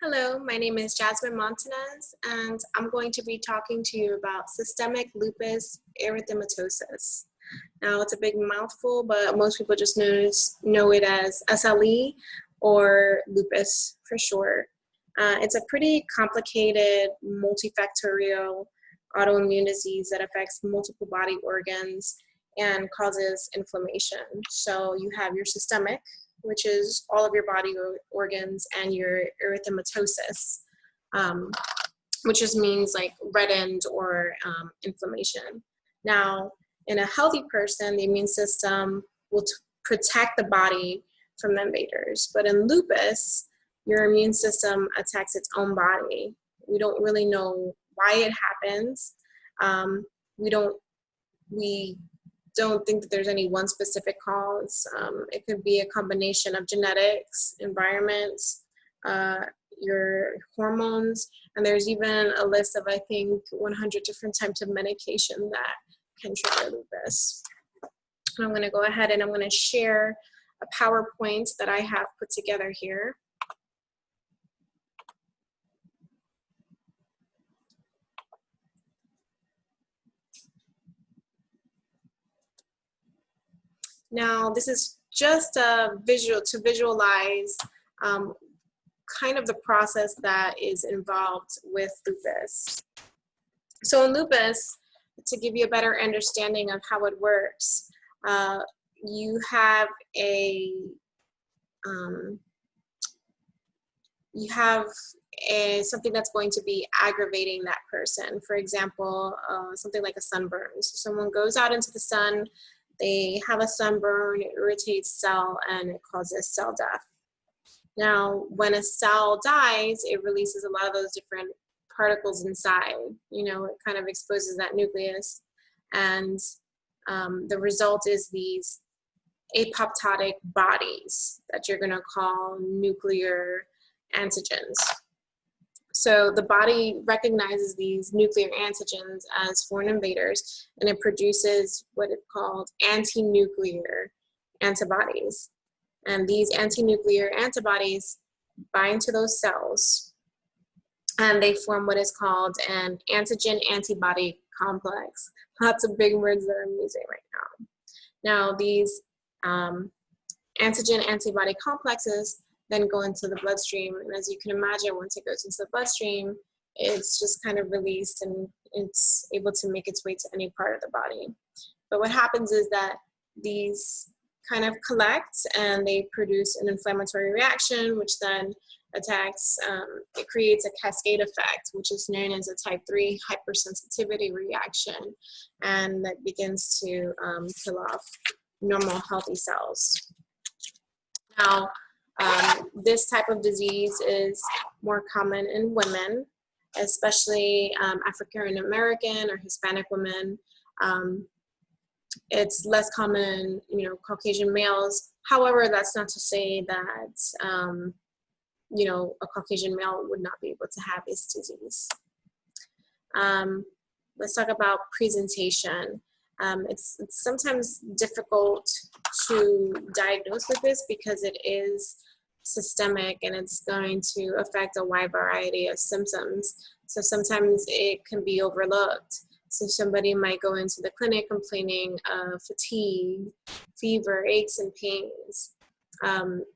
Hello, my name is Jasmine Montanez, and I'm going to be talking to you about systemic lupus erythematosus. Now, it's a big mouthful, but most people just know it as SLE or lupus for short. It's a pretty complicated, multifactorial autoimmune disease that affects multiple body organs and causes inflammation. So you have your systemic, which is all of your body organs, and your erythematosus, which just means like reddened or inflammation. Now, in a healthy person, the immune system will protect the body from the invaders. But in lupus, your immune system attacks its own body. We don't really know why it happens. We don't think that there's any one specific cause. It could be a combination of genetics, environments, your hormones, and there's even a list of, I think, 100 different types of medication that can trigger lupus. I'm going to go ahead and I'm going to share a PowerPoint that I have put together here. Now, this is just a visual to visualize kind of the process that is involved with lupus. So in lupus, to give you a better understanding of how it works, you have something that's going to be aggravating that person. For example, something like a sunburn. So someone goes out into the sun, they have a sunburn, it irritates cell, and it causes cell death. Now, when a cell dies, it releases a lot of those different particles inside. You know, it kind of exposes that nucleus, and the result is these apoptotic bodies that you're going to call nuclear antigens. So the body recognizes these nuclear antigens as foreign invaders, and it produces what it called anti-nuclear antibodies. And these anti-nuclear antibodies bind to those cells, and they form what is called an antigen-antibody complex. Lots of big words that I'm using right now. Now, these antigen-antibody complexes then go into the bloodstream, and as you can imagine, once it goes into the bloodstream, it's just kind of released and it's able to make its way to any part of the body. But what happens is that these kind of collect and they produce an inflammatory reaction, which then attacks, it creates a cascade effect, which is known as a type 3 hypersensitivity reaction, and that begins to kill off normal healthy cells. Now, this type of disease is more common in women, especially African American or Hispanic women. It's less common in, Caucasian males. However, that's not to say that, a Caucasian male would not be able to have this disease. Let's talk about presentation. It's sometimes difficult to diagnose lupus because it is systemic and it's going to affect a wide variety of symptoms. So sometimes it can be overlooked. So somebody might go into the clinic complaining of fatigue, fever, aches, and pains.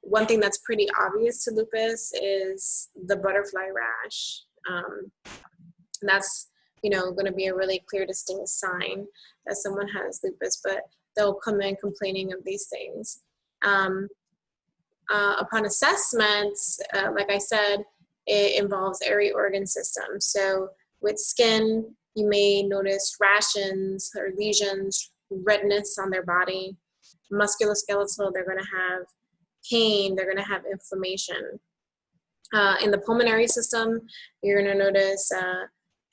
One thing that's pretty obvious to lupus is the butterfly rash. That's going to be a really clear, distinct sign that someone has lupus, but they'll come in complaining of these things. Upon assessment, like I said, it involves every organ system. So with skin, you may notice rashes or lesions, redness on their body. Musculoskeletal, they're going to have pain, they're going to have inflammation. In the pulmonary system, you're going to notice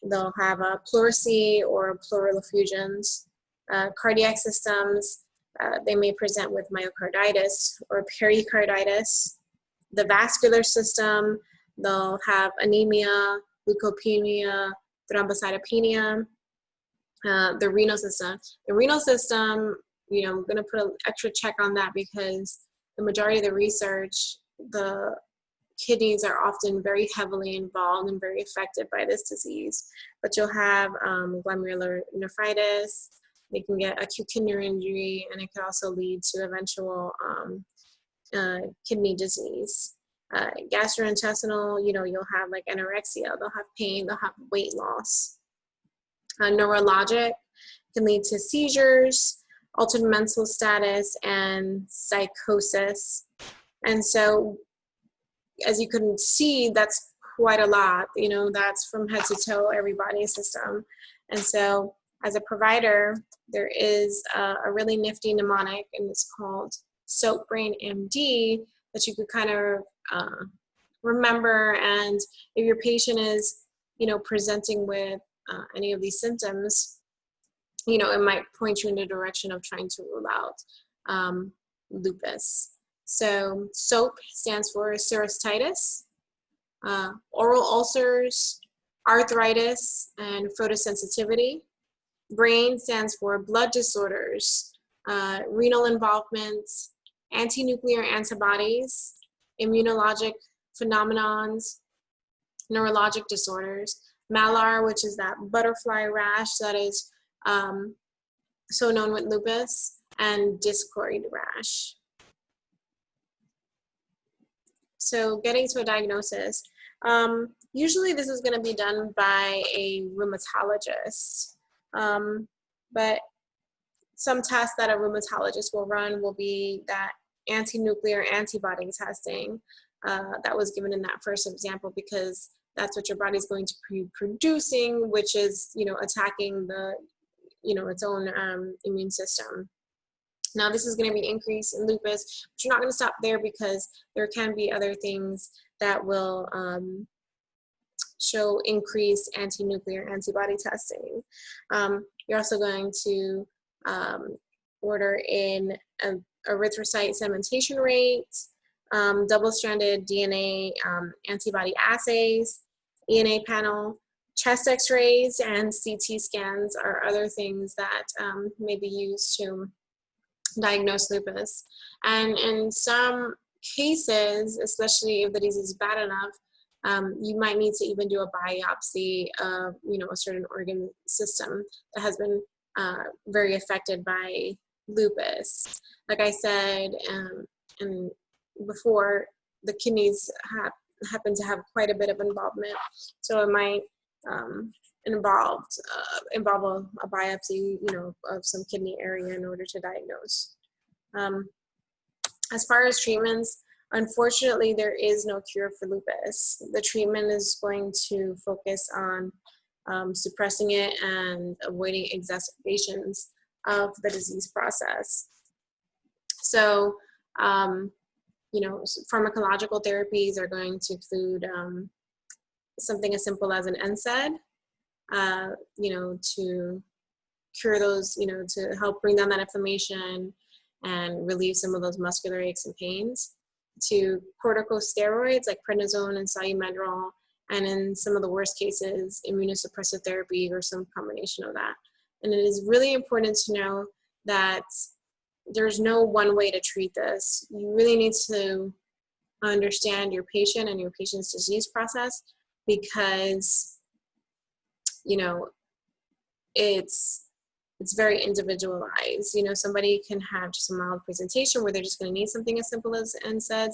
they'll have a pleurisy or pleural effusions. Cardiac systems, they may present with myocarditis or pericarditis. The vascular system, they'll have anemia, leukopenia, thrombocytopenia. The renal system. The renal system, I'm going to put an extra check on that because the majority of the research, the kidneys are often very heavily involved and very affected by this disease. But you'll have glomerulonephritis, they can get acute kidney injury, and it can also lead to eventual kidney disease. Gastrointestinal, you'll have like anorexia, they'll have pain, they'll have weight loss. Neurologic can lead to seizures, altered mental status, and psychosis. And so, as you can see, that's quite a lot. That's from head to toe, every body system. And so, as a provider, there is a really nifty mnemonic, and it's called SOAP Brain MD, that you could kind of remember. And if your patient is, presenting with any of these symptoms, it might point you in the direction of trying to rule out lupus. So SOAP stands for serositis, oral ulcers, arthritis, and photosensitivity. BRAIN stands for blood disorders, renal involvement, anti-nuclear antibodies, immunologic phenomenons, neurologic disorders, malar, which is that butterfly rash that is so known with lupus, and discoid rash. So getting to a diagnosis, usually this is going to be done by a rheumatologist, but some tests that a rheumatologist will run will be that anti-nuclear antibody testing that was given in that first example, because that's what your body's going to be producing, which is, attacking the, its own immune system. Now, this is going to be increased in lupus, but you're not going to stop there, because there can be other things that will show increased anti-nuclear antibody testing. You're also going to order in erythrocyte sedimentation rates, double-stranded DNA antibody assays, ENA panel, chest x-rays, and CT scans are other things that may be used to diagnose lupus. And in some cases, especially if the disease is bad enough, you might need to even do a biopsy of, a certain organ system that has been very affected by lupus. Like I said, and before, the kidneys happen to have quite a bit of involvement, so it might involve a biopsy, of some kidney area in order to diagnose. As far as treatments, unfortunately, there is no cure for lupus. The treatment is going to focus on suppressing it and avoiding exacerbations of the disease process. So, pharmacological therapies are going to include something as simple as an NSAID, to cure those, to help bring down that inflammation and relieve some of those muscular aches and pains, to corticosteroids like prednisone and salumedrol, and in some of the worst cases, immunosuppressive therapy or some combination of that. And it is really important to know that there's no one way to treat this. You really need to understand your patient and your patient's disease process, because, it's very individualized. Somebody can have just a mild presentation where they're just going to need something as simple as NSAIDs,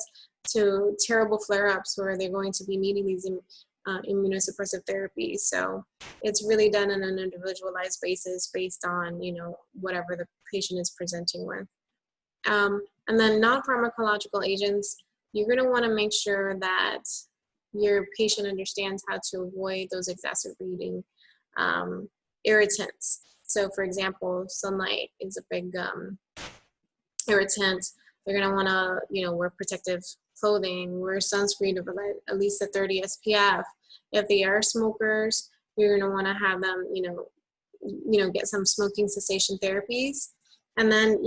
to terrible flare-ups where they're going to be needing these immunosuppressive therapies. So it's really done on an individualized basis based on, whatever the patient is presenting with. And then non-pharmacological agents, you're going to want to make sure that your patient understands how to avoid those exacerbating irritants. So, for example, sunlight is a big irritant. They're going to want to, wear protective clothing, wear sunscreen of at least a 30 SPF. If they are smokers, you're going to want to have them, get some smoking cessation therapies. And then,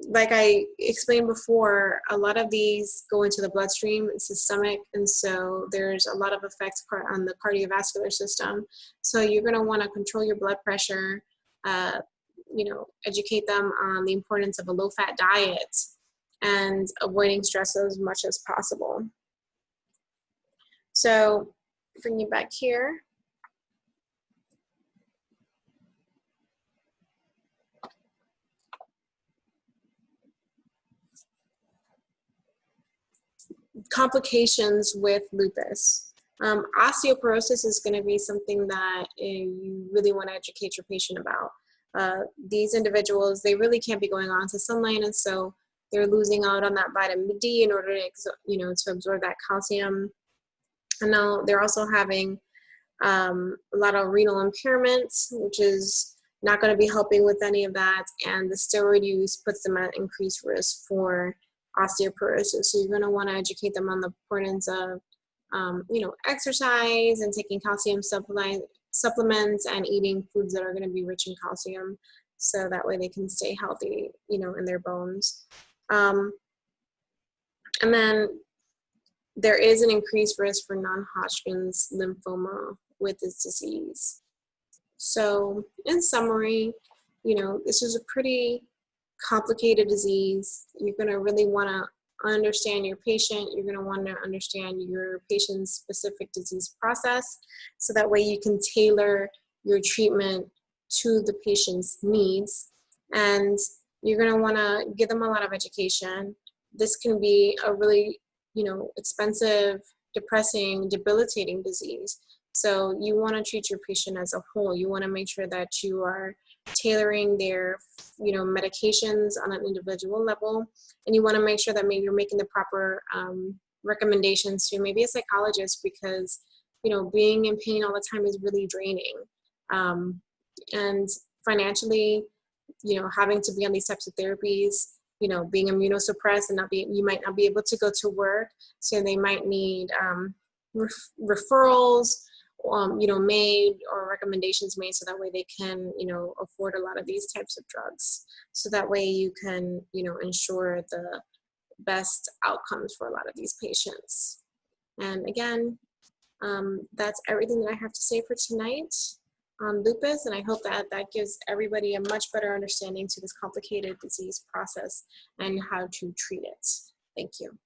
like I explained before, a lot of these go into the bloodstream, it's systemic, and so there's a lot of effects on the cardiovascular system. So you're going to want to control your blood pressure, educate them on the importance of a low-fat diet and avoiding stress as much as possible. So bring you back here. Complications with lupus. Osteoporosis is going to be something that you really want to educate your patient about. These individuals, they really can't be going on to sunlight, and so they're losing out on that vitamin D in order to, to absorb that calcium. And now they're also having a lot of renal impairments, which is not going to be helping with any of that. And the steroid use puts them at increased risk for osteoporosis. So you're going to want to educate them on the importance of, exercise and taking calcium supplements and eating foods that are going to be rich in calcium, so that way they can stay healthy, in their bones. And then there is an increased risk for non-Hodgkin's lymphoma with this disease. So in summary, this is a pretty complicated disease. You're going to really want to understand your patient. You're going to want to understand your patient's specific disease process, so that way you can tailor your treatment to the patient's needs. And you're going to want to give them a lot of education. This can be a really, expensive, depressing, debilitating disease. So you want to treat your patient as a whole. You want to make sure that you are tailoring their, medications on an individual level. And you want to make sure that maybe you're making the proper recommendations to maybe a psychologist, because, being in pain all the time is really draining. And financially, having to be on these types of therapies, being immunosuppressed and you might not be able to go to work. So they might need referrals, made, or recommendations made, so that way they can, afford a lot of these types of drugs. So that way you can, ensure the best outcomes for a lot of these patients. And again, that's everything that I have to say for tonight on lupus, and I hope that that gives everybody a much better understanding to this complicated disease process and how to treat it. Thank you.